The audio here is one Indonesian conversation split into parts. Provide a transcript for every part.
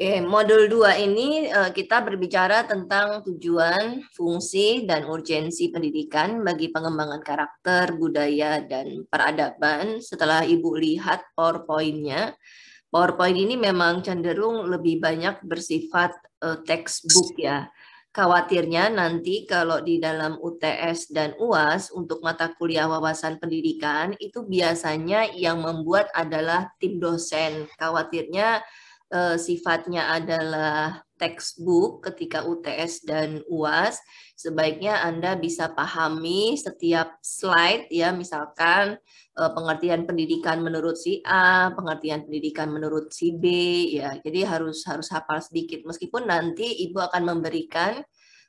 Modul 2 ini kita berbicara tentang tujuan, fungsi, dan urgensi pendidikan bagi pengembangan karakter, budaya, dan peradaban. Setelah Ibu lihat PowerPoint-nya, PowerPoint ini memang cenderung lebih banyak bersifat textbook ya. Khawatirnya nanti kalau di dalam UTS dan UAS untuk mata kuliah wawasan pendidikan itu biasanya yang membuat adalah tim dosen. Khawatirnya sifatnya adalah textbook ketika UTS dan UAS, sebaiknya Anda bisa pahami setiap slide ya, misalkan pengertian pendidikan menurut si A, pengertian pendidikan menurut si B ya. Jadi harus hafal sedikit meskipun nanti Ibu akan memberikan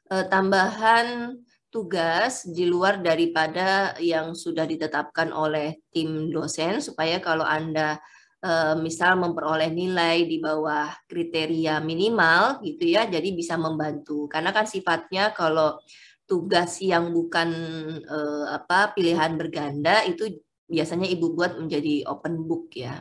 tambahan tugas di luar daripada yang sudah ditetapkan oleh tim dosen supaya kalau Anda misal memperoleh nilai di bawah kriteria minimal gitu ya, jadi bisa membantu. Karena kan sifatnya kalau tugas yang bukan pilihan berganda itu biasanya Ibu buat menjadi open book ya.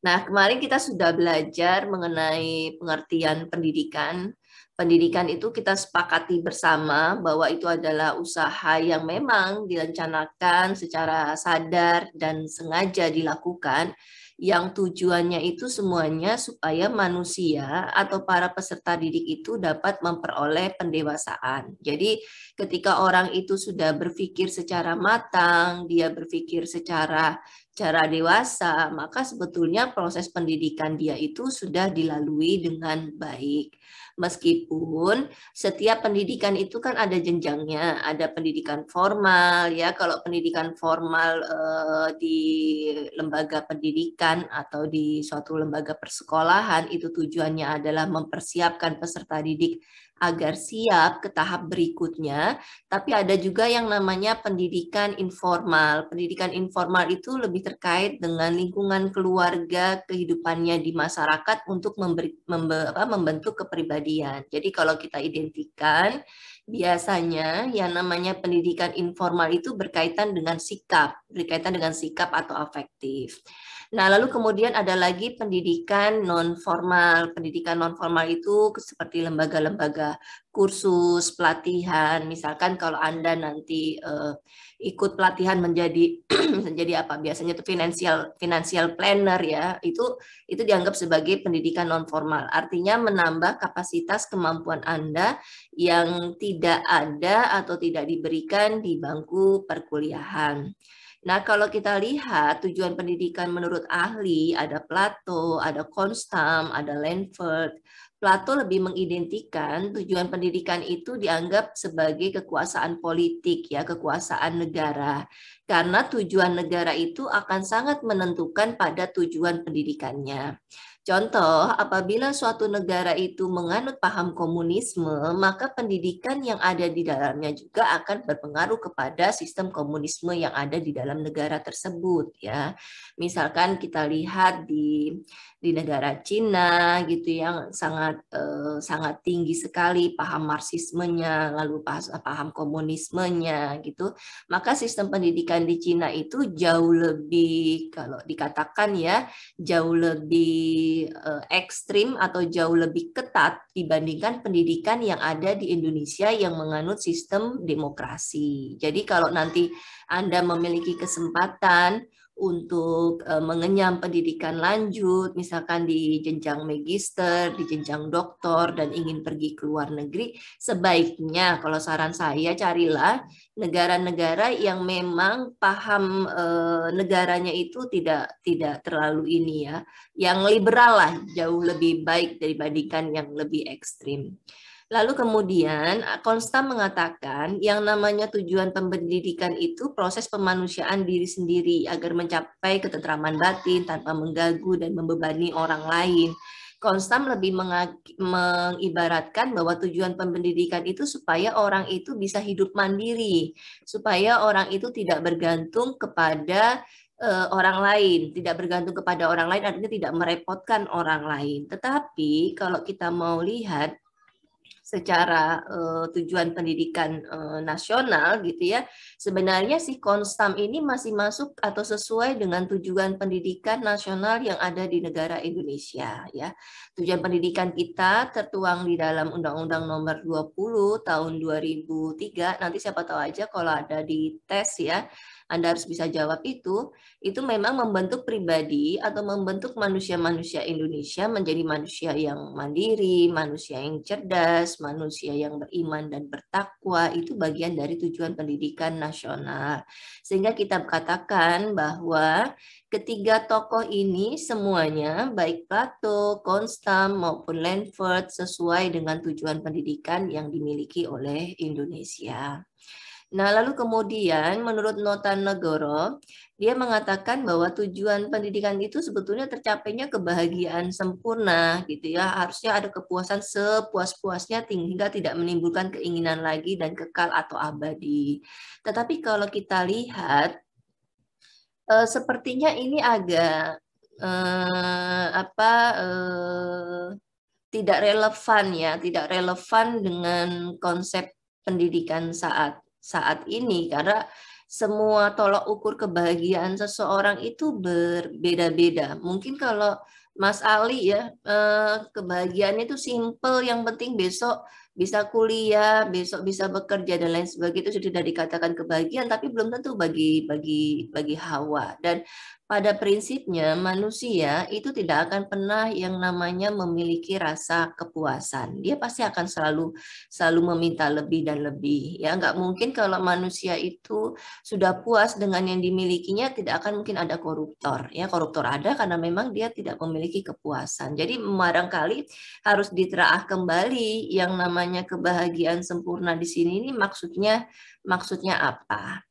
Nah, kemarin kita sudah belajar mengenai pengertian pendidikan. Pendidikan itu kita sepakati bersama bahwa itu adalah usaha yang memang direncanakan secara sadar dan sengaja dilakukan, yang tujuannya itu semuanya supaya manusia atau para peserta didik itu dapat memperoleh pendewasaan. Jadi, ketika orang itu sudah berpikir secara matang, dia berpikir secara dewasa, maka sebetulnya proses pendidikan dia itu sudah dilalui dengan baik. Meskipun setiap pendidikan itu kan ada jenjangnya, ada pendidikan formal ya. Kalau pendidikan formal di lembaga pendidikan atau di suatu lembaga persekolahan itu tujuannya adalah mempersiapkan peserta didik agar siap ke tahap berikutnya. Tapi ada juga yang namanya pendidikan informal. Pendidikan informal itu lebih terkait dengan lingkungan keluarga, kehidupannya di masyarakat untuk membentuk kepribadian. Jadi kalau kita identikan, biasanya yang namanya pendidikan informal itu berkaitan dengan sikap atau afektif. Nah, lalu kemudian ada lagi pendidikan non formal. Pendidikan non formal itu seperti lembaga-lembaga kursus, pelatihan. Misalkan kalau Anda nanti ikut pelatihan menjadi menjadi apa? Biasanya itu financial planner ya. Itu dianggap sebagai pendidikan non formal. Artinya menambah kapasitas kemampuan Anda yang tidak ada atau tidak diberikan di bangku perkuliahan. Nah, kalau kita lihat tujuan pendidikan menurut ahli, ada Plato, ada Constam, ada Lanford. Plato lebih mengidentikan tujuan pendidikan itu dianggap sebagai kekuasaan politik, ya, kekuasaan negara. Karena tujuan negara itu akan sangat menentukan pada tujuan pendidikannya. Contoh, apabila suatu negara itu menganut paham komunisme, maka pendidikan yang ada di dalamnya juga akan berpengaruh kepada sistem komunisme yang ada di dalam negara tersebut, ya. Misalkan kita lihat di negara Cina gitu yang sangat tinggi sekali paham marxismenya, lalu paham komunismenya gitu. Maka sistem pendidikan di Cina itu jauh lebih, kalau dikatakan ya, jauh lebih ekstrim atau jauh lebih ketat dibandingkan pendidikan yang ada di Indonesia yang menganut sistem demokrasi. Jadi kalau nanti Anda memiliki kesempatan untuk mengenyam pendidikan lanjut, misalkan di jenjang magister, di jenjang doktor, dan ingin pergi ke luar negeri, sebaiknya kalau saran saya carilah negara-negara yang memang paham negaranya itu tidak terlalu ini ya, yang liberal lah, jauh lebih baik dibandingkan yang lebih ekstrim. Lalu kemudian Constam mengatakan yang namanya tujuan pendidikan itu proses pemanusiaan diri sendiri agar mencapai ketentraman batin tanpa mengganggu dan membebani orang lain. Constam lebih mengibaratkan bahwa tujuan pendidikan itu supaya orang itu bisa hidup mandiri, supaya orang itu tidak bergantung kepada orang lain, tidak bergantung kepada orang lain artinya tidak merepotkan orang lain. Tetapi kalau kita mau lihat secara tujuan pendidikan nasional gitu ya, sebenarnya si Konstam ini masih masuk atau sesuai dengan tujuan pendidikan nasional yang ada di negara Indonesia ya. Tujuan pendidikan kita tertuang di dalam Undang-Undang Nomor 20 Tahun 2003. Nanti siapa tahu aja kalau ada di tes ya, Anda harus bisa jawab itu memang membentuk pribadi atau membentuk manusia-manusia Indonesia menjadi manusia yang mandiri, manusia yang cerdas, manusia yang beriman dan bertakwa. Itu bagian dari tujuan pendidikan nasional. Sehingga kita katakan bahwa ketiga tokoh ini semuanya, baik Plato, Konstam, maupun Lanford, sesuai dengan tujuan pendidikan yang dimiliki oleh Indonesia. Nah, lalu kemudian menurut Nota Negoro, dia mengatakan bahwa tujuan pendidikan itu sebetulnya tercapainya kebahagiaan sempurna gitu ya. Harusnya ada kepuasan sepuas-puasnya hingga tidak menimbulkan keinginan lagi dan kekal atau abadi. Tetapi kalau kita lihat sepertinya ini agak tidak relevan ya, tidak relevan dengan konsep pendidikan saat ini karena semua tolak ukur kebahagiaan seseorang itu berbeda-beda. Mungkin kalau Mas Ali ya, kebahagiaan itu simple, yang penting besok bisa kuliah, besok bisa bekerja dan lain sebagainya, itu sudah dikatakan kebahagiaan, tapi belum tentu bagi Hawa. Dan pada prinsipnya manusia itu tidak akan pernah yang namanya memiliki rasa kepuasan. Dia pasti akan selalu meminta lebih dan lebih. Ya, nggak mungkin kalau manusia itu sudah puas dengan yang dimilikinya, tidak akan mungkin ada koruptor. Ya, koruptor ada karena memang dia tidak memiliki kepuasan. Jadi barangkali harus ditelaah kembali yang namanya kebahagiaan sempurna di sini ini maksudnya apa?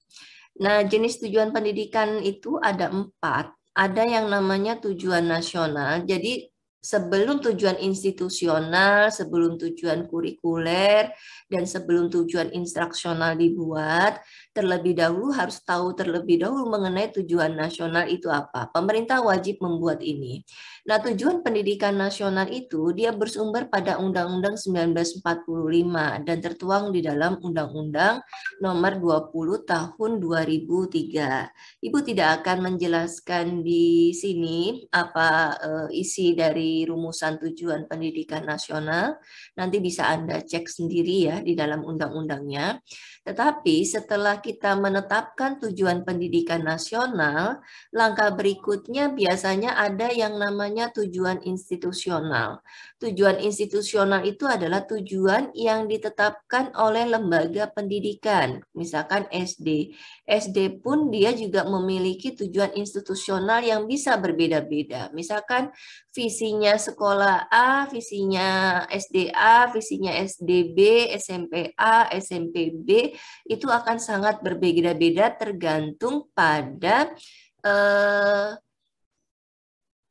Nah, jenis tujuan pendidikan itu ada 4. Ada yang namanya tujuan nasional. Jadi sebelum tujuan institusional, sebelum tujuan kurikuler, dan sebelum tujuan instruksional dibuat, terlebih dahulu harus tahu terlebih dahulu mengenai tujuan nasional itu apa. Pemerintah wajib membuat ini. Nah, tujuan pendidikan nasional itu dia bersumber pada Undang-Undang 1945 dan tertuang di dalam Undang-Undang Nomor 20 Tahun 2003. Ibu tidak akan menjelaskan di sini apa isi dari rumusan tujuan pendidikan nasional. Nanti bisa Anda cek sendiri ya di dalam undang-undangnya. Tetapi setelah kita menetapkan tujuan pendidikan nasional, langkah berikutnya biasanya ada yang namanya tujuan institusional. Tujuan institusional itu adalah tujuan yang ditetapkan oleh lembaga pendidikan, misalkan SD. SD pun dia juga memiliki tujuan institusional yang bisa berbeda-beda. Misalkan visinya sekolah A, visinya SDA, visinya SDB, SMP A, SMP B, itu akan sangat berbeda-beda tergantung pada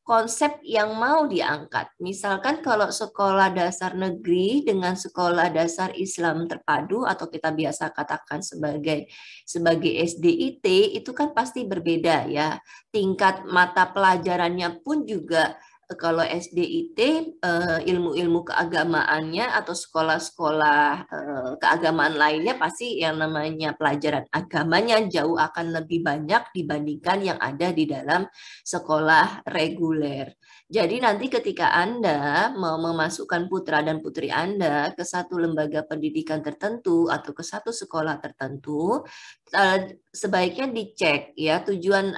konsep yang mau diangkat. Misalkan kalau sekolah dasar negeri dengan sekolah dasar Islam terpadu atau kita biasa katakan sebagai SDIT, itu kan pasti berbeda ya. Tingkat mata pelajarannya pun juga kalau SDIT ilmu-ilmu keagamaannya atau sekolah-sekolah keagamaan lainnya pasti yang namanya pelajaran agamanya jauh akan lebih banyak dibandingkan yang ada di dalam sekolah reguler. Jadi nanti ketika Anda mau memasukkan putra dan putri Anda ke satu lembaga pendidikan tertentu atau ke satu sekolah tertentu, sebaiknya dicek ya tujuan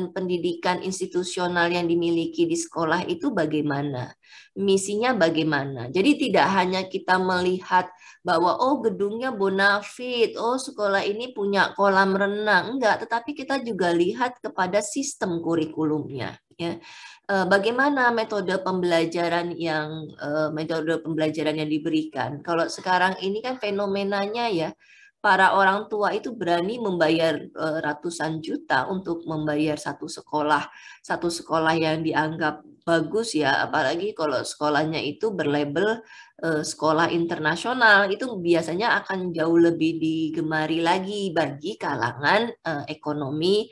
pendidikan institusional yang dimiliki di sekolah itu bagaimana, misinya bagaimana. Jadi tidak hanya kita melihat bahwa oh gedungnya bonafit, oh sekolah ini punya kolam renang, enggak, tetapi kita juga lihat kepada sistem kurikulumnya ya. Bagaimana metode pembelajaran yang diberikan. Kalau sekarang ini kan fenomenanya ya, para orang tua itu berani membayar ratusan juta untuk membayar satu sekolah yang dianggap bagus ya, apalagi kalau sekolahnya itu berlabel sekolah internasional itu biasanya akan jauh lebih digemari lagi bagi kalangan ekonomi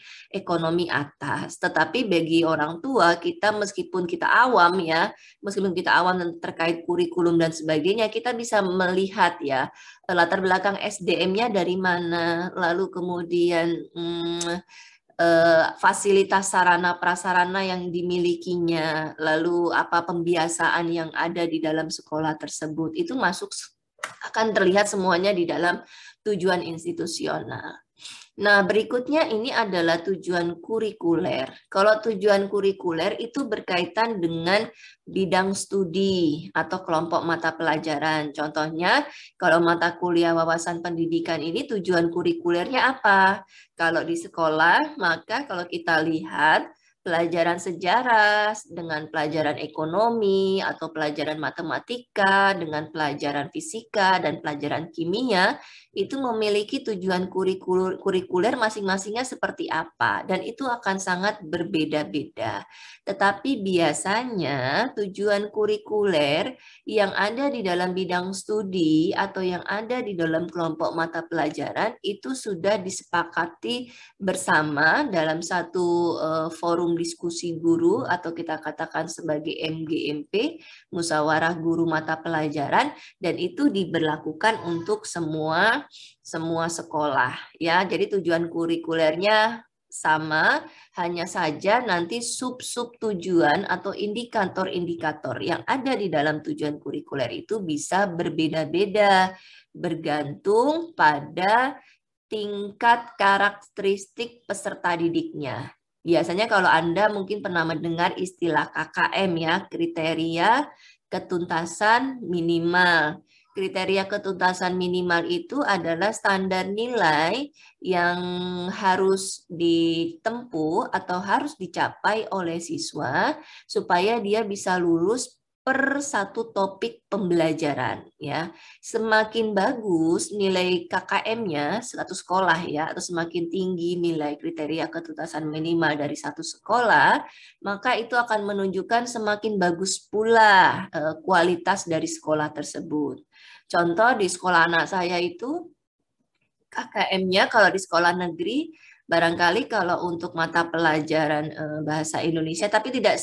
atas. Tetapi bagi orang tua kita meskipun kita awam ya, meskipun kita awam terkait kurikulum dan sebagainya, kita bisa melihat ya latar belakang SDM-nya dari mana, lalu kemudian fasilitas sarana prasarana yang dimilikinya, lalu apa pembiasaan yang ada di dalam sekolah tersebut, itu masuk akan terlihat semuanya di dalam tujuan institusional. Nah, berikutnya ini adalah tujuan kurikuler. Kalau tujuan kurikuler itu berkaitan dengan bidang studi atau kelompok mata pelajaran. Contohnya, kalau mata kuliah wawasan pendidikan ini tujuan kurikulernya apa? Kalau di sekolah, maka kalau kita lihat pelajaran sejarah dengan pelajaran ekonomi atau pelajaran matematika dengan pelajaran fisika dan pelajaran kimia itu memiliki tujuan kurikuler masing-masingnya seperti apa dan itu akan sangat berbeda-beda. Tetapi biasanya tujuan kurikuler yang ada di dalam bidang studi atau yang ada di dalam kelompok mata pelajaran itu sudah disepakati bersama dalam satu forum diskusi guru atau kita katakan sebagai MGMP, musyawarah guru mata pelajaran, dan itu diberlakukan untuk semua sekolah ya. Jadi tujuan kurikulernya sama, hanya saja nanti sub-sub tujuan atau indikator-indikator yang ada di dalam tujuan kurikuler itu bisa berbeda-beda bergantung pada tingkat karakteristik peserta didiknya. Biasanya kalau Anda mungkin pernah mendengar istilah KKM ya, kriteria ketuntasan minimal. Kriteria ketuntasan minimal itu adalah standar nilai yang harus ditempuh atau harus dicapai oleh siswa supaya dia bisa lulus per satu topik pembelajaran ya. Semakin bagus nilai KKM-nya satu sekolah ya atau semakin tinggi nilai kriteria ketuntasan minimal dari satu sekolah, maka itu akan menunjukkan semakin bagus pula kualitas dari sekolah tersebut. Contoh di sekolah anak saya itu KKM-nya kalau di sekolah negeri barangkali kalau untuk mata pelajaran bahasa Indonesia, tapi tidak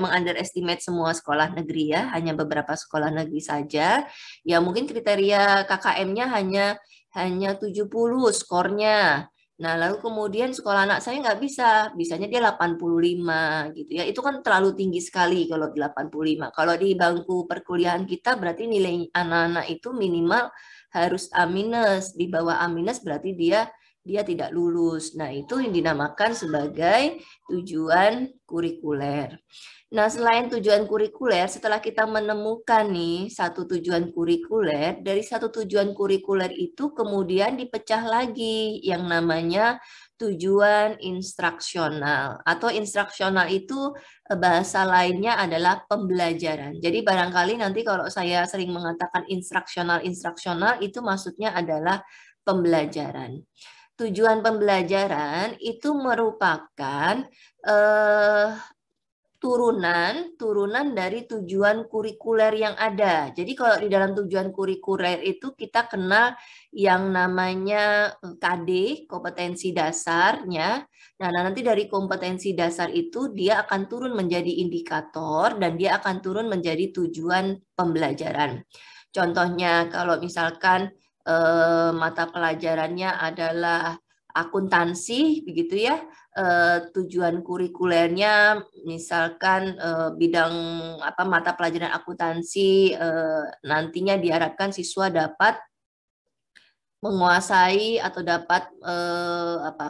mengunderestimate semua sekolah negeri ya, hanya beberapa sekolah negeri saja. Ya mungkin kriteria KKM-nya hanya 70 skornya. Nah, lalu kemudian sekolah anak saya nggak bisanya dia 85 gitu ya. Itu kan terlalu tinggi sekali kalau di 85. Kalau di bangku perkuliahan kita berarti nilai anak-anak itu minimal harus A-, di bawah A- berarti dia tidak lulus. Nah, itu yang dinamakan sebagai tujuan kurikuler. Nah, selain tujuan kurikuler, setelah kita menemukan nih satu tujuan kurikuler, dari satu tujuan kurikuler itu kemudian dipecah lagi yang namanya tujuan instruksional. Atau instruksional itu bahasa lainnya adalah pembelajaran. Jadi barangkali nanti kalau saya sering mengatakan instruksional itu maksudnya adalah pembelajaran. Tujuan pembelajaran itu merupakan turunan dari tujuan kurikuler yang ada. Jadi kalau di dalam tujuan kurikuler itu kita kenal yang namanya KD, kompetensi dasarnya. Nah, nanti dari kompetensi dasar itu dia akan turun menjadi indikator dan dia akan turun menjadi tujuan pembelajaran. Contohnya kalau misalkan mata pelajarannya adalah akuntansi, begitu ya. Tujuan kurikulernya misalkan bidang mata pelajaran akuntansi nantinya diharapkan siswa dapat menguasai atau dapat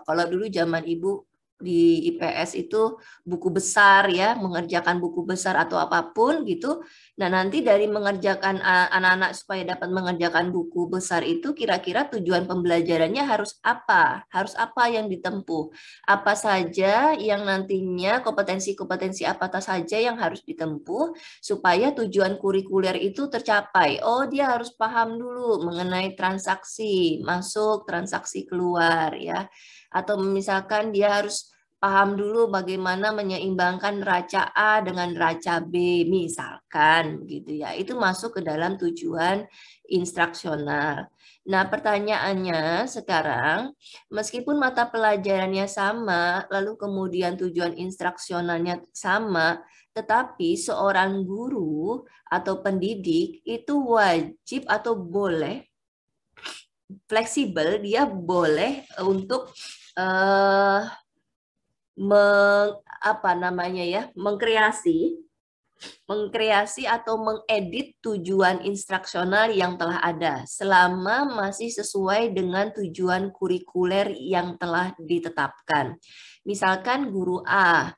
kalau dulu zaman Ibu di IPS itu buku besar ya, mengerjakan buku besar atau apapun gitu. Nah, nanti dari mengerjakan anak-anak supaya dapat mengerjakan buku besar itu kira-kira tujuan pembelajarannya harus apa? Harus apa yang ditempuh? Apa saja yang nantinya kompetensi-kompetensi apa saja yang harus ditempuh supaya tujuan kurikuler itu tercapai. Oh, dia harus paham dulu mengenai transaksi masuk, transaksi keluar ya. Atau misalkan dia harus paham dulu bagaimana menyeimbangkan neraca A dengan neraca B, misalkan gitu ya. Itu masuk ke dalam tujuan instruksional. Nah, pertanyaannya sekarang, meskipun mata pelajarannya sama, lalu kemudian tujuan instruksionalnya sama, tetapi seorang guru atau pendidik itu wajib atau boleh fleksibel, dia boleh untuk mengkreasi atau mengedit tujuan instruksional yang telah ada selama masih sesuai dengan tujuan kurikuler yang telah ditetapkan. Misalkan Guru A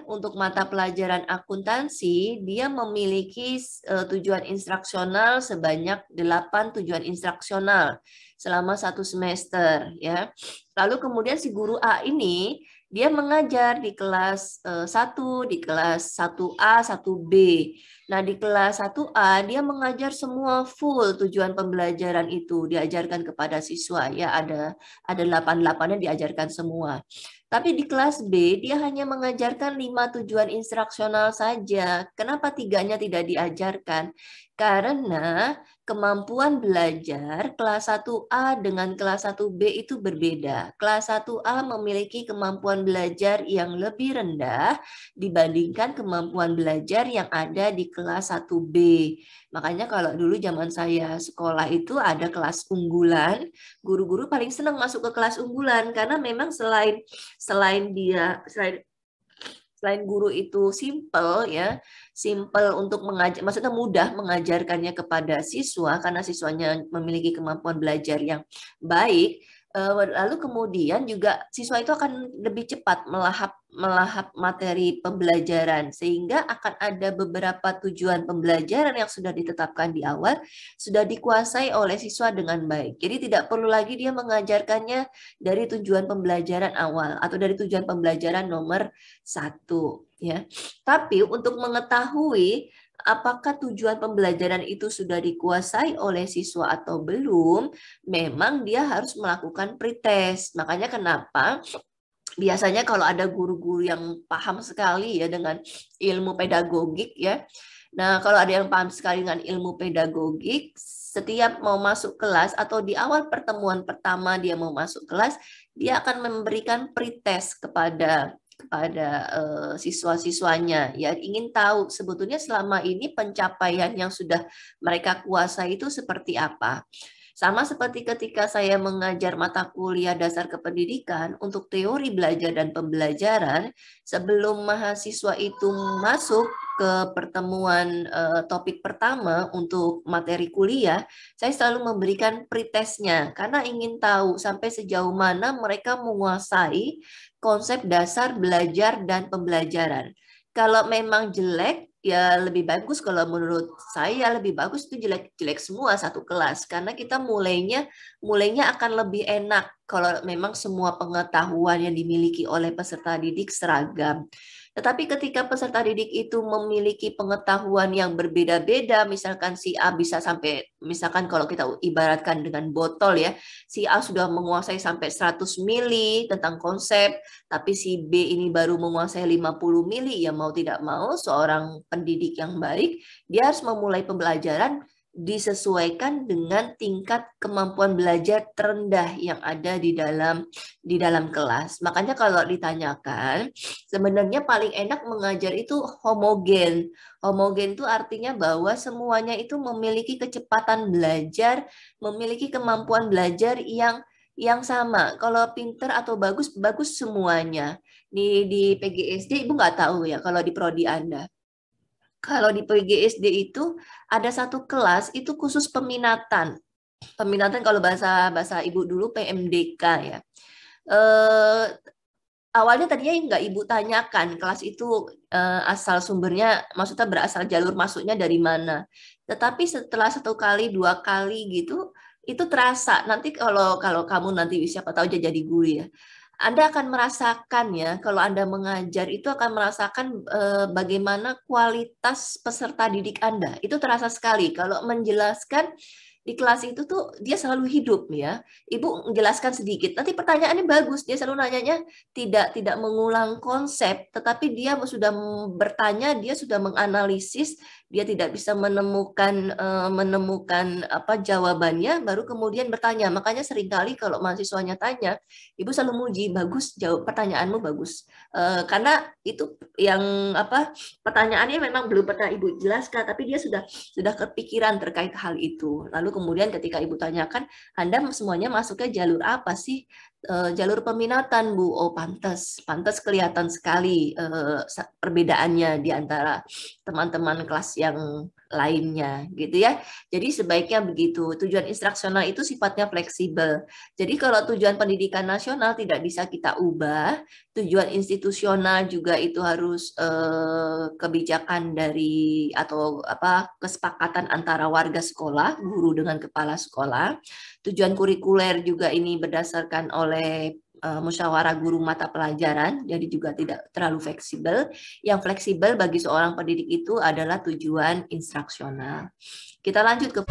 untuk mata pelajaran akuntansi, dia memiliki tujuan instruksional sebanyak 8 tujuan instruksional selama 1 semester ya. Lalu kemudian si guru A ini dia mengajar di kelas 1, di kelas 1A, 1B. Nah, di kelas 1A dia mengajar semua full tujuan pembelajaran itu diajarkan kepada siswa ya, ada 8-8-nya diajarkan semua. Tapi di kelas B dia hanya mengajarkan 5 tujuan instruksional saja. Kenapa 3-nya tidak diajarkan? Karena kemampuan belajar kelas 1A dengan kelas 1B itu berbeda. Kelas 1A memiliki kemampuan belajar yang lebih rendah dibandingkan kemampuan belajar yang ada di kelas 1B. Makanya kalau dulu zaman saya sekolah itu ada kelas unggulan, guru-guru paling senang masuk ke kelas unggulan karena memang selain guru itu simple untuk mengajar, maksudnya mudah mengajarkannya kepada siswa karena siswanya memiliki kemampuan belajar yang baik. Lalu kemudian juga siswa itu akan lebih cepat melahap materi pembelajaran sehingga akan ada beberapa tujuan pembelajaran yang sudah ditetapkan di awal sudah dikuasai oleh siswa dengan baik. Jadi tidak perlu lagi dia mengajarkannya dari tujuan pembelajaran awal atau dari tujuan pembelajaran nomor 1 ya. Tapi untuk mengetahui apakah tujuan pembelajaran itu sudah dikuasai oleh siswa atau belum, memang dia harus melakukan pretest. Makanya kenapa biasanya kalau ada guru-guru yang paham sekali ya dengan ilmu pedagogik ya. Nah, kalau ada yang paham sekali dengan ilmu pedagogik, setiap mau masuk kelas atau di awal pertemuan pertama dia mau masuk kelas, dia akan memberikan pretest kepada siswa-siswanya ya, ingin tahu sebetulnya selama ini pencapaian yang sudah mereka kuasai itu seperti apa. Sama seperti ketika saya mengajar mata kuliah dasar kependidikan untuk teori belajar dan pembelajaran, sebelum mahasiswa itu masuk ke pertemuan topik pertama untuk materi kuliah, saya selalu memberikan pretestnya karena ingin tahu sampai sejauh mana mereka menguasai konsep dasar belajar dan pembelajaran. Kalau memang jelek, ya lebih bagus, kalau menurut saya lebih bagus itu jelek-jelek semua satu kelas karena kita mulainya akan lebih enak kalau memang semua pengetahuan yang dimiliki oleh peserta didik seragam. Tetapi ketika peserta didik itu memiliki pengetahuan yang berbeda-beda, misalkan si A bisa sampai, misalkan kalau kita ibaratkan dengan botol ya, si A sudah menguasai sampai 100 mili tentang konsep, tapi si B ini baru menguasai 50 mili, ya mau tidak mau seorang pendidik yang baik, dia harus memulai pembelajaran disesuaikan dengan tingkat kemampuan belajar terendah yang ada di dalam kelas. Makanya kalau ditanyakan, sebenarnya paling enak mengajar itu homogen. Homogen itu artinya bahwa semuanya itu memiliki kecepatan belajar, memiliki kemampuan belajar yang sama. Kalau pinter atau bagus, bagus semuanya. Di PGSD Ibu nggak tahu ya kalau di prodi Anda. Kalau di PGSD itu ada satu kelas itu khusus peminatan. Peminatan kalau bahasa Ibu dulu PMDK ya. Awalnya tadinya nggak Ibu tanyakan kelas itu asal sumbernya, maksudnya berasal jalur masuknya dari mana. Tetapi setelah 1 kali, 2 kali gitu, itu terasa. Nanti kalau kamu nanti siapa tahu jadi guru ya, Anda akan merasakan ya, kalau Anda mengajar itu akan merasakan bagaimana kualitas peserta didik Anda. Itu terasa sekali. Kalau menjelaskan di kelas itu tuh dia selalu hidup ya. Ibu menjelaskan sedikit. Nanti pertanyaannya bagus. Dia selalu nanyanya tidak mengulang konsep, tetapi dia sudah bertanya, dia sudah menganalisis, dia tidak bisa menemukan apa jawabannya, baru kemudian bertanya. Makanya seringkali kalau mahasiswanya tanya, ibu selalu muji, bagus, jawab pertanyaanmu bagus. Karena itu yang apa pertanyaannya memang belum pernah ibu jelaskan, tapi dia sudah kepikiran terkait hal itu. Lalu kemudian ketika ibu tanyakan, Anda semuanya masuknya jalur apa sih? Jalur peminatan, Bu. Oh, pantas, pantas kelihatan sekali perbedaannya di antara teman-teman kelas yang lainnya, gitu ya. Jadi sebaiknya begitu. Tujuan instruksional itu sifatnya fleksibel. Jadi kalau tujuan pendidikan nasional tidak bisa kita ubah, tujuan institusional juga itu harus kebijakan dari atau apa kesepakatan antara warga sekolah, guru dengan kepala sekolah. Tujuan kurikuler juga ini berdasarkan oleh musyawarah guru mata pelajaran, jadi juga tidak terlalu fleksibel. Yang fleksibel bagi seorang pendidik itu adalah tujuan instruksional. Kita lanjut ke